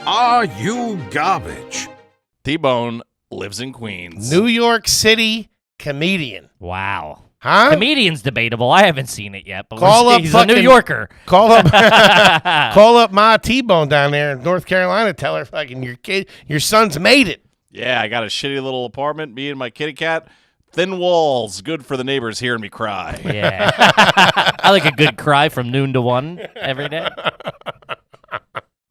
Are you garbage? T-Bone lives in Queens. New York City comedian. Wow. Huh? Comedian's debatable. I haven't seen it yet, but he's fucking, a New Yorker. Call up call up Ma T-Bone down there in North Carolina. Tell her fucking your son's made it. Yeah, I got a shitty little apartment, me and my kitty cat. Thin walls, good for the neighbors hearing me cry. Yeah. I like a good cry from noon to 1 every day.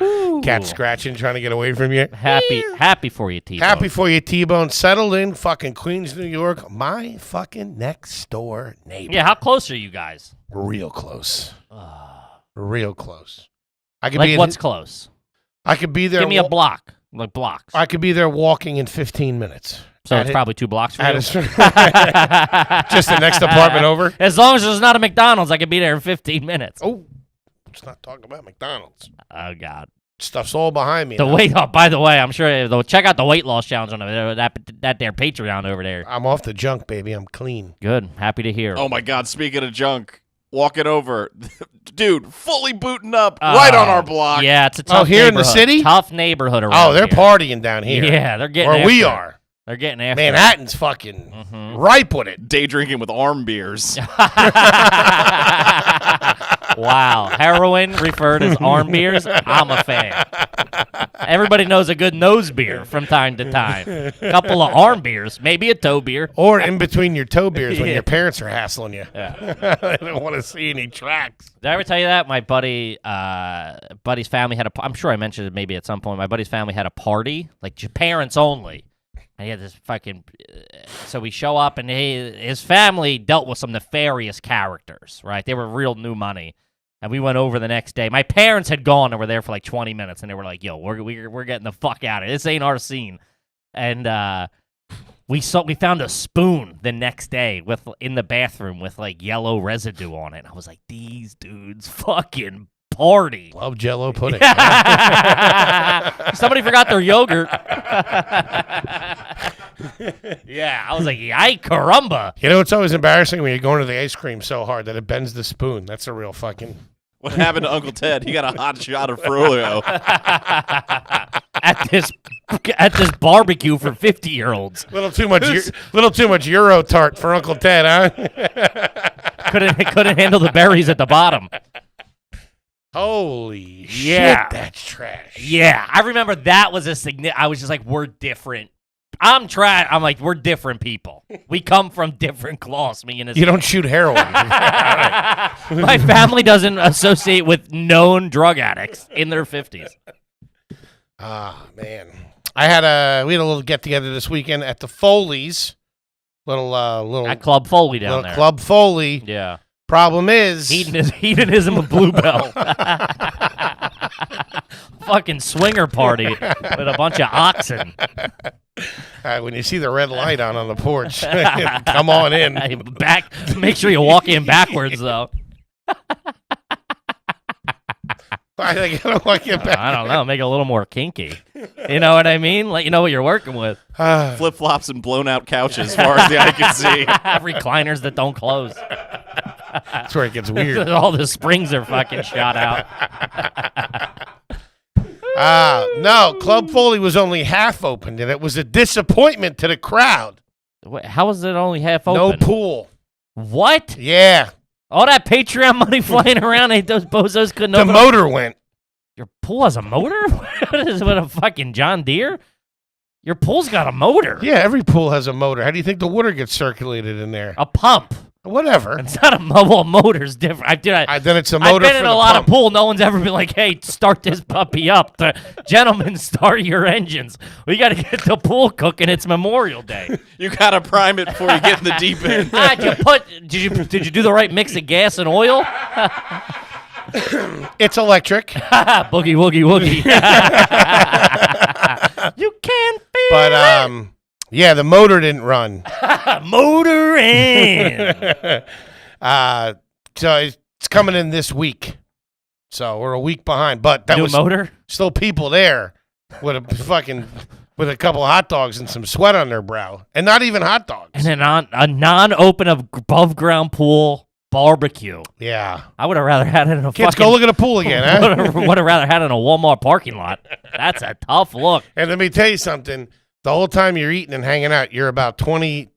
Ooh. Cat scratching, trying to get away from you. Happy for you, T-Bone. Happy for you, T-Bone. Settled in fucking Queens, New York. My fucking next door neighbor. Yeah, how close are you guys? Real close. Real close. I could Like, be what's close? I could be there. Give me a block. Like blocks. I could be there walking in 15 minutes. So it's probably 2 blocks for you? Just the next apartment over? As long as there's not a McDonald's, I could be there in 15 minutes. Oh, let's not talk about McDonald's. Oh, God. Stuff's all behind me. By the way, I'm sure, check out the weight loss challenge on that there Patreon over there. I'm off the junk, baby. I'm clean. Good. Happy to hear. Oh, my God. Speaking of junk, walking over. Dude, fully booting up right on our block. Yeah, it's a tough here in the neighborhood. city? Tough neighborhood around they're here. partying down here. Yeah, they're getting Where after we it. are. They're getting after Manhattan's fucking ripe with it. Day drinking with arm beers. Wow. Heroin referred as arm beers. I'm a fan. Everybody knows a good nose beer from time to time. A couple of arm beers, maybe a toe beer. Or in between your toe beers when Yeah. your parents are hassling you. Yeah. They don't want to see any tracks. Did I ever tell you that? My buddy's family had I'm sure I mentioned it maybe at some point. My buddy's family had a party, like parents only. And he had this fucking, so we show up and his family dealt with some nefarious characters, right? They were real new money. And we went over the next day. My parents had gone and were there for like 20 minutes. And they were like, yo, we're getting the fuck out of here. This ain't our scene. And we found a spoon the next day in the bathroom with like yellow residue on it. And I was like, these dudes fucking party. Love Jell-O pudding. Somebody forgot their yogurt. Yeah, I was like, ay caramba. You know, it's always embarrassing when you're going to the ice cream so hard that it bends the spoon. That's a real fucking... What happened to Uncle Ted? He got a hot shot of Froyo. at this barbecue for 50-year-olds. Little too much Euro tart for Uncle Ted, huh? couldn't handle the berries at the bottom. Holy Yeah. shit, that's trash. Yeah, I remember that was I was just like, we're different. I'm like, we're different people. We come from different cloths, me and his You don't shoot heroin. My family doesn't associate with known drug addicts in their 50s. Ah, man. We had a little get-together this weekend at the Foley's. Little At Club Foley down little there. Club Foley. Yeah. Problem is... Hedonism of Bluebell. Fucking swinger party with a bunch of oxen. when you see the red light on the porch, come on in. Make sure you walk in backwards, though. I think I don't like it back. I don't know. Make it a little more kinky. You know what I mean? Let you know what you're working with. Flip-flops and blown-out couches as far as the eye can see. Recliners that don't close. That's where it gets weird. All the springs are fucking shot out. No, Club Foley was only half open, and it was a disappointment to the crowd. Wait, how was it only half open? No pool. What? Yeah. All that Patreon money flying around, those bozos couldn't The open motor went. Your pool has a motor? What is it, a fucking John Deere? Your pool's got a motor. Yeah, every pool has a motor. How do you think the water gets circulated in there? A pump. Whatever. It's not a motor's different. Then it's a motor. I've been in for a the lot pump. of pool. No one's ever been like, hey, start this puppy up. Gentlemen, start your engines. We got to get the pool cooking. It's Memorial Day. You got to prime it before you get in the deep end. Did you do the right mix of gas and oil? It's electric. Boogie, woogie, woogie. You can't feel But, yeah, the motor didn't run. motor in. So it's coming in this week. So we're a week behind. But that New was motor? still people there with a couple of hot dogs and some sweat on their brow. And not even hot dogs. And then a non-open above-ground pool barbecue. Yeah. I would have rather had it in a Kids, fucking... go look at the pool again, huh? would have rather had it in a Walmart parking lot. That's a tough look. And let me tell you something. The whole time you're eating and hanging out, you're about 20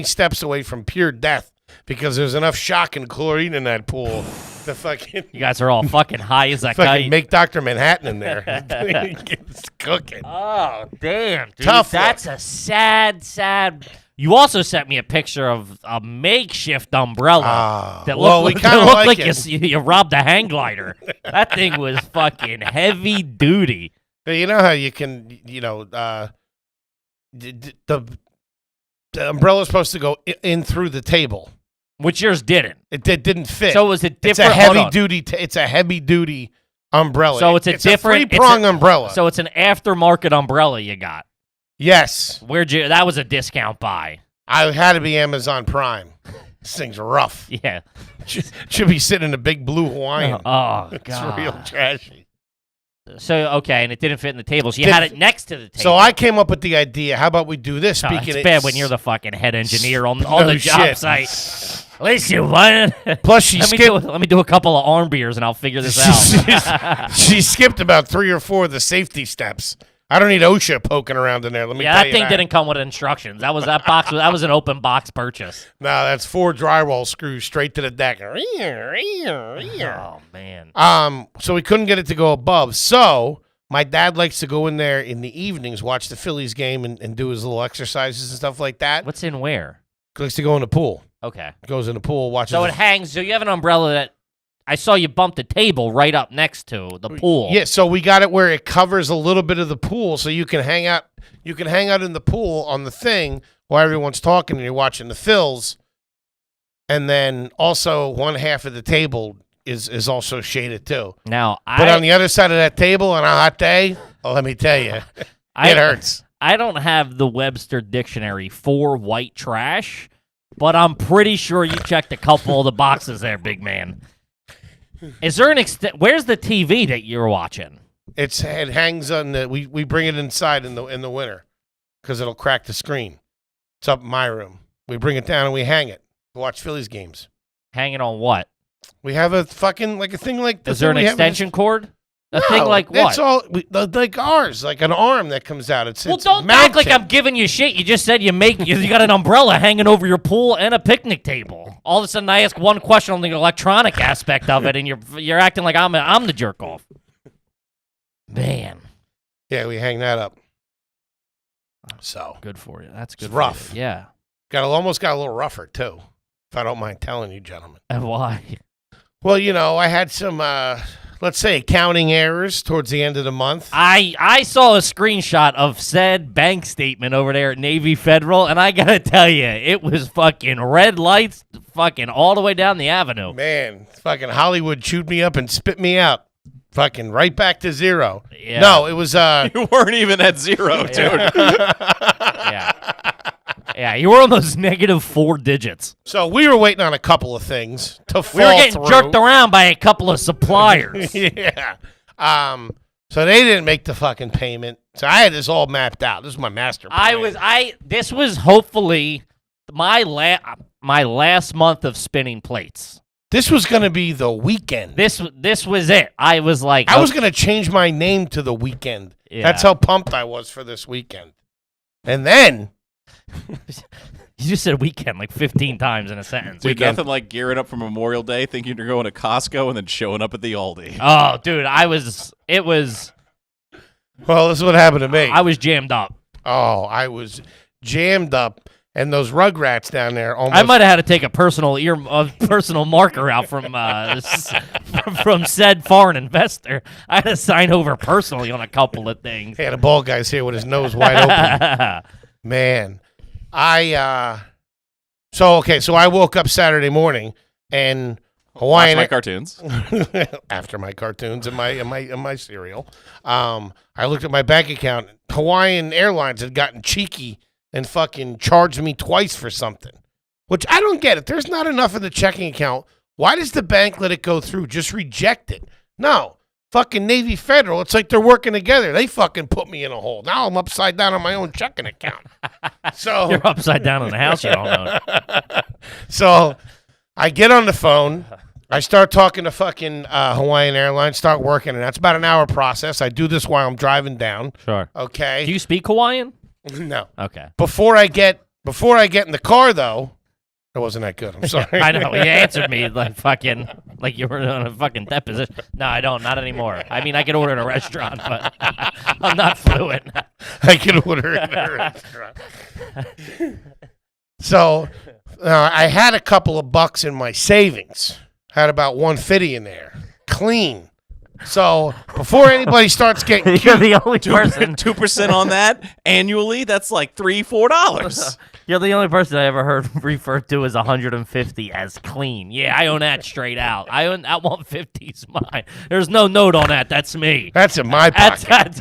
steps away from pure death because there's enough shock and chlorine in that pool to fucking... You guys are all fucking high as a fucking kite. make Dr. Manhattan in there. It's cooking. Oh, damn, dude. Tough That's look. a sad... You also sent me a picture of a makeshift umbrella that well, we looked, kinda that looked like like it. you robbed a hang glider. That thing was fucking heavy duty. You know how you can, the umbrella's supposed to go in through the table. Which yours didn't. It didn't fit. So it was a different... It's a hold heavy on. duty. It's a heavy duty umbrella. So it's a different... 3-prong umbrella. So it's an aftermarket umbrella you got. Yes, That was a discount buy. I had to be Amazon Prime. This thing's rough. Yeah. Should be sitting in a big blue Hawaiian. Oh, It's God. real trashy. So, okay, and it didn't fit in the table. So you had it next to the table. So I came up with the idea. How about we do this? Oh, Speaking it's of bad when you're the fucking head engineer on No the job shit. site. Listen, what? Plus, she Let me do a couple of arm beers and I'll figure this out. she skipped about 3 or 4 of the safety steps. I don't need OSHA poking around in there. Let me Yeah, tell that you thing didn't come with instructions. That was an open box purchase. No, that's 4 drywall screws straight to the deck. Oh man. So we couldn't get it to go above. So my dad likes to go in there in the evenings, watch the Phillies game, and do his little exercises and stuff like that. What's in where? He likes to go in the pool. Okay. Goes in the pool, watches. So it hangs. So you have an umbrella that I saw you bump the table right up next to the pool. Yeah, so we got it where it covers a little bit of the pool, so you can hang out. You can hang out in the pool on the thing while everyone's talking and you're watching the Phils. And then also one half of the table is also shaded too. Now, But on the other side of that table on a hot day, let me tell you, it hurts. I don't have the Webster dictionary for white trash, but I'm pretty sure you checked a couple of the boxes there, big man. Is there an extent? Where's the TV that you're watching? It hangs on the. We bring it inside in the winter because it'll crack the screen. It's up in my room. We bring it down and we hang it. We watch Phillies games. Hanging on what? We have a fucking a thing like this. Is there an extension cord? A thing No, like what? It's all like ours, like an arm that comes out. It's Don't act mounted. like I'm giving you shit. You just said you got an umbrella hanging over your pool and a picnic table. All of a sudden, I ask one question on the electronic aspect of it, and you're acting like I'm the jerk off. Man, Yeah, we hang that up. So good for you. That's good. It's for rough. you. Yeah. almost got a little rougher too, if I don't mind telling you, gentlemen. And why? Well, I had some, let's say, accounting errors towards the end of the month. I saw a screenshot of said bank statement over there at Navy Federal, and I gotta tell you, it was fucking red lights, fucking all the way down the avenue. Man, fucking Hollywood chewed me up and spit me out. Fucking right back to zero. Yeah. No, it was You weren't even at zero, dude. Yeah. Yeah, you were almost negative 4 digits. So we were waiting on a couple of things to fall We were getting through. jerked around by a couple of suppliers. Yeah. So they didn't make the fucking payment. So I had this all mapped out. This is my master plan. This was hopefully my last month of spinning plates. This was going to be the weekend. This was it. I was like, I was going to change my name to the weekend. Yeah. That's how pumped I was for this weekend. And then you just said weekend like 15 times in a sentence. Dude, nothing like gearing up for Memorial Day, thinking you're going to Costco and then showing up at the Aldi. Oh, dude, well, this is what happened to me. I was jammed up. Oh, I was jammed up, and those Rugrats down there almost. I might have had to take a personal marker out from said foreign investor. I had to sign over personally on a couple of things. Hey, the bald guy's here with his nose wide open. Man, so I woke up Saturday morning and Watch Hawaiian my cartoons. after my cartoons and my cereal. I looked at my bank account. Hawaiian Airlines had gotten cheeky and fucking charged me twice for something, which I don't get. If there's not enough in the checking account, why does the bank let it go through? Just reject it. No. Fucking Navy Federal, it's like they're working together. They fucking put me in a hole. Now I'm upside down on my own checking account. So You're upside down in the house, you don't know. So I get on the phone. I start talking to fucking Hawaiian Airlines, start working, and that's about an hour process. I do this while I'm driving down. Sure. Okay. Do you speak Hawaiian? No. Okay. Before I get in the car, though, it wasn't that good. I'm sorry. I know. You answered me like you were on a fucking deposition. No, I don't. Not anymore. I mean, I can order in a restaurant, but I'm not fluent. I can order in a restaurant. So I had a couple of bucks in my savings. Had about 150 in there, clean. So before anybody starts getting You're the only person. 2% on that annually. That's like $3-4. You're the only person I ever heard referred to as 150 as clean. Yeah, I own that straight out. I own that 150's mine. There's no note on that. That's me. That's in my pocket.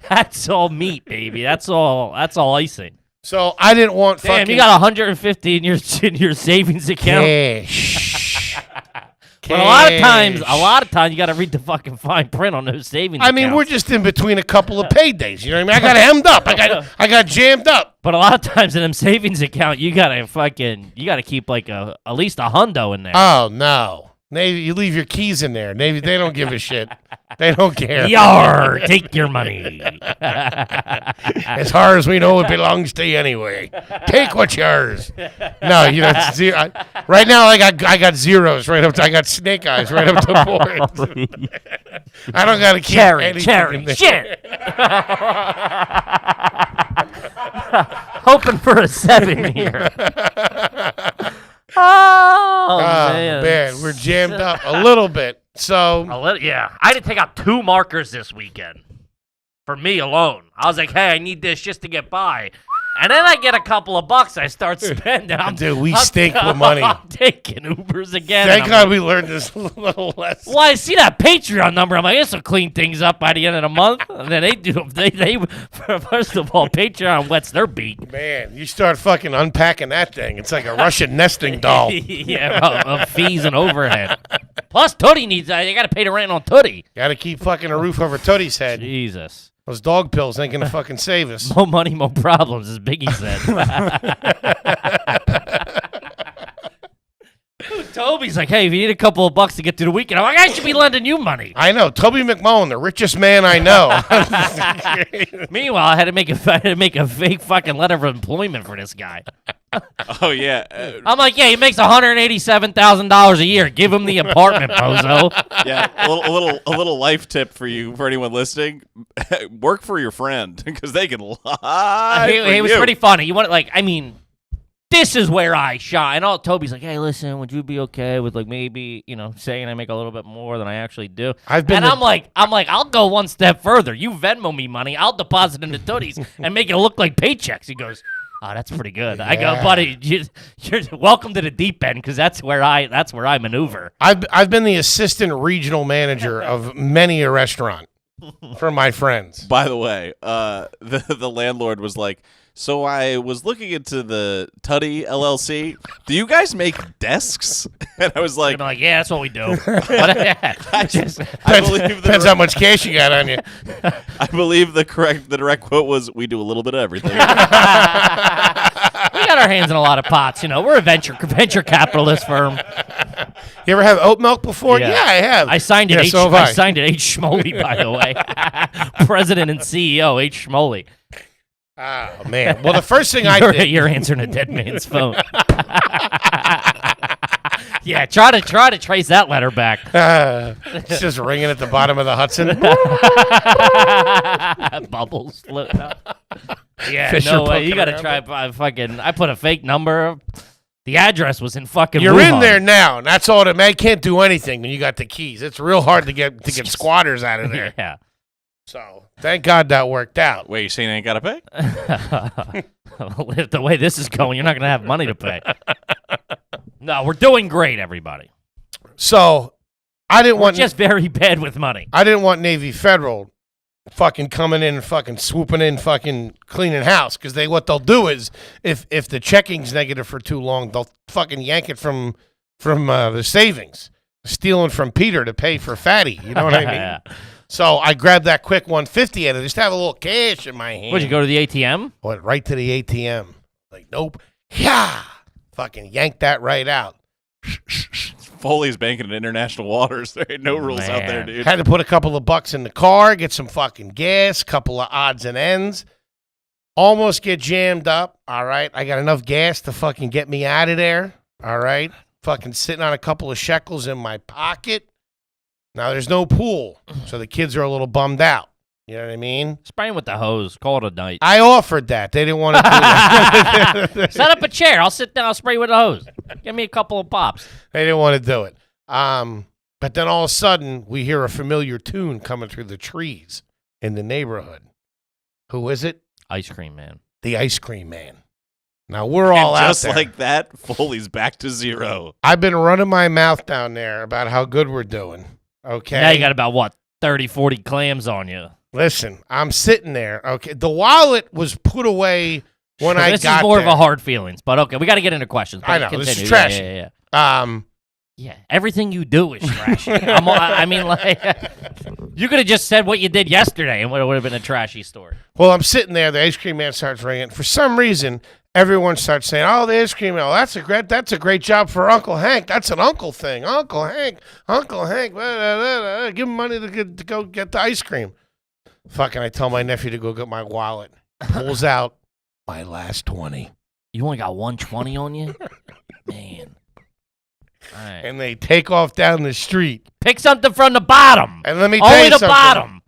That's all meat, baby. That's all icing. So I didn't want Damn, fucking you got 150 in your savings account. cash. But a lot of times you got to read the fucking fine print on those savings. I mean, accounts. we're just in between a couple of paydays. You know what I mean? I got hemmed up. I got jammed up. But a lot of times in them savings account, you gotta keep like at least a hundo in there. Oh no. Navy, you leave your keys in there. Navy, they don't give a shit. They don't care. Yar, take your money. As far as we know, it belongs to you anyway. Take what's yours. No, you know, it's zero. Right now, I got zeros right up. I got snake eyes right up the board. I don't got to keep anything in there. Shit. Hoping for a 7 here. Oh, man, we're jammed up a little bit. So yeah, I had to take out 2 markers this weekend for me alone. I was like, hey, I need this just to get by. And then I get a couple of bucks I start spending. Dude, we stink with money. I'm taking Ubers again. Thank God we learned this little lesson. Well, I see that Patreon number. I'm like, this will clean things up by the end of the month. And then they do. They first of all, Patreon wets their beak. Man, you start fucking unpacking that thing. It's like a Russian nesting doll. Yeah, of fees and overhead. Plus, Tootie needs. You got to pay the rent on Tootie. Got to keep fucking a roof over Tootie's head. Jesus. Those dog pills ain't gonna fucking save us. More money, more problems, as Biggie said. Toby's like, hey, if you need a couple of bucks to get through the weekend, I'm like, I should be lending you money. I know. Toby McMullen, the richest man I know. Meanwhile, I had to make a fake fucking letter of employment for this guy. Oh yeah. I'm like, yeah, he makes $187,000 a year. Give him the apartment, bozo. Yeah, a little life tip for you, for anyone listening: work for your friend because they can lie. He was pretty funny. You want this is where I shine. And all Toby's like, hey, listen, would you be okay with like maybe saying I make a little bit more than I actually do? I'm like, I'll go one step further. You Venmo me money, I'll deposit into Tootie's and make it look like paychecks. He goes, oh, that's pretty good. Yeah. I go, buddy, you're welcome to the deep end because that's where I maneuver. I've been the assistant regional manager of many a restaurant for my friends. By the way, the landlord was like, so I was looking into the Tutty LLC. Do you guys make desks? And I was like, yeah, that's what we do. Depends how much cash you got on you. I believe the direct quote was, we do a little bit of everything. We got our hands in a lot of pots. We're a venture capitalist firm. You ever have oat milk before? Yeah, I have. I signed it. Yeah, I signed it. H. Schmoley, by the way, President and CEO H. Schmoley. Oh man! Well, the first thing I did. You're answering a dead man's phone. Yeah, try to trace that letter back. It's just ringing at the bottom of the Hudson. Bubbles floating up. Yeah, Fisher no way. You got to try. I put a fake number. The address was in fucking. You're Wuhan. in there now, and that's all. Man can't do anything when you got the keys. It's real hard to get squatters out of there. Yeah. So thank God that worked out. Wait, you saying I ain't got to pay? The way this is going, you're not going to have money to pay. No, we're doing great, everybody. So I didn't want just very bad with money. I didn't want Navy Federal fucking coming in and fucking swooping in, fucking cleaning house, because what they'll do is if the checking's negative for too long, they'll fucking yank it from the savings, stealing from Peter to pay for Fatty. You know what I mean? Yeah. So I grabbed that quick 150 and I just have a little cash in my hand. Would you go to the ATM? Went right to the ATM. Like, nope. Yeah. Fucking yanked that right out. Foley's banking in international waters. There ain't no rules out there, Man. dude. Had to put a couple of bucks in the car, get some fucking gas, couple of odds and ends. Almost get jammed up. All right. I got enough gas to fucking get me out of there. All right. Fucking sitting on a couple of shekels in my pocket. Now there's no pool. So the kids are a little bummed out. You know what I mean? Spray him with the hose. Call it a night. I offered that. They didn't want to do that. Set up a chair. I'll sit down. I'll spray with the hose. Give me a couple of pops. They didn't want to do it. But then all of a sudden, we hear a familiar tune coming through the trees in the neighborhood. Who is it? Ice cream man. The Ice Cream Man. Now, we're all And out just there. like that, Foley's back to zero. I've been running my mouth down there about how good we're doing. Okay? Now you got about, what, 30, 40 clams on you. Listen, I'm sitting there. Okay? The wallet was put away when I This got is more there. of a hard feelings, but okay, we got to get into questions. I But know, this is continue. trashy. Yeah. Yeah, everything you do is trashy. I mean, like, you could have just said what you did yesterday and it would have been a trashy story. Well, I'm sitting there. The Ice Cream Man starts ringing. For some reason, everyone starts saying, "Oh, the Ice Cream Man. Oh, that's a great job for Uncle Hank. That's an uncle thing. Uncle Hank. Blah, blah, blah. Give him money to go get the ice cream." Fucking, I tell my nephew to go get my wallet. Pulls out my last 20. You only got 120 on you? Man. All right. And they take off down the street. Pick something from the bottom. And let me tell Only you the something. bottom.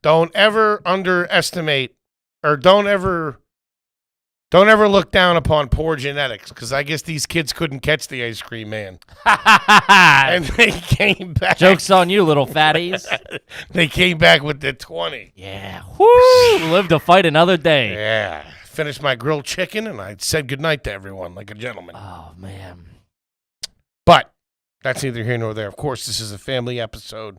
Don't ever underestimate, or don't ever look down upon poor genetics, because I guess these kids couldn't catch the Ice Cream Man. And they came back. Joke's on you, little fatties. They came back with the 20. Yeah. Woo! Live to fight another day. Yeah. Finished my grilled chicken, and I said goodnight to everyone like a gentleman. Oh, man. But that's neither here nor there. Of course, this is a family episode.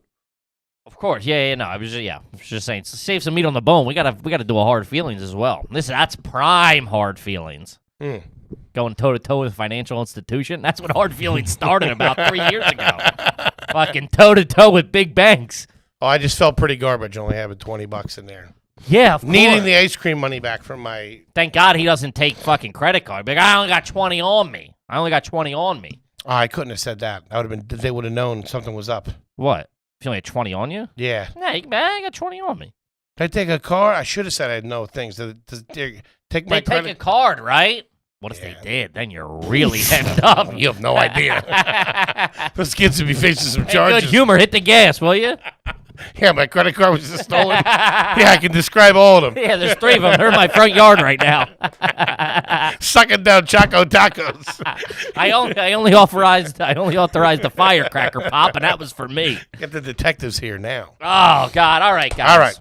Of course. Yeah, no. I was just saying, save some meat on the bone. We gotta do a hard feelings as well. That's prime hard feelings. Going toe to toe with a financial institution. That's what hard feelings started about 3 years ago. Fucking toe to toe with big banks. Oh, I just felt pretty garbage only having $20 in there. Yeah, of Needing course. the ice cream money back from my... Thank God he doesn't take fucking credit card. Like, I only got 20 on me. Oh, I couldn't have said that. They would have known something was up. What? If you only had 20 on you? Yeah. Nah, I got 20 on me. Did I take a car? I should have said I had no things. Did they take my They take credit? a card, right? What if they did? Then you're really headed up. You have no idea. Those kids would be facing some Hey, charges. good humor. Hit the gas, will you? Yeah, my credit card was just stolen. Yeah, I can describe all of them. Yeah, there's 3 of them. They're in my front yard right now. Sucking down Choco Tacos. I only authorized the firecracker pop, and that was for me. Get the detectives here now. Oh God! All right, guys. All right.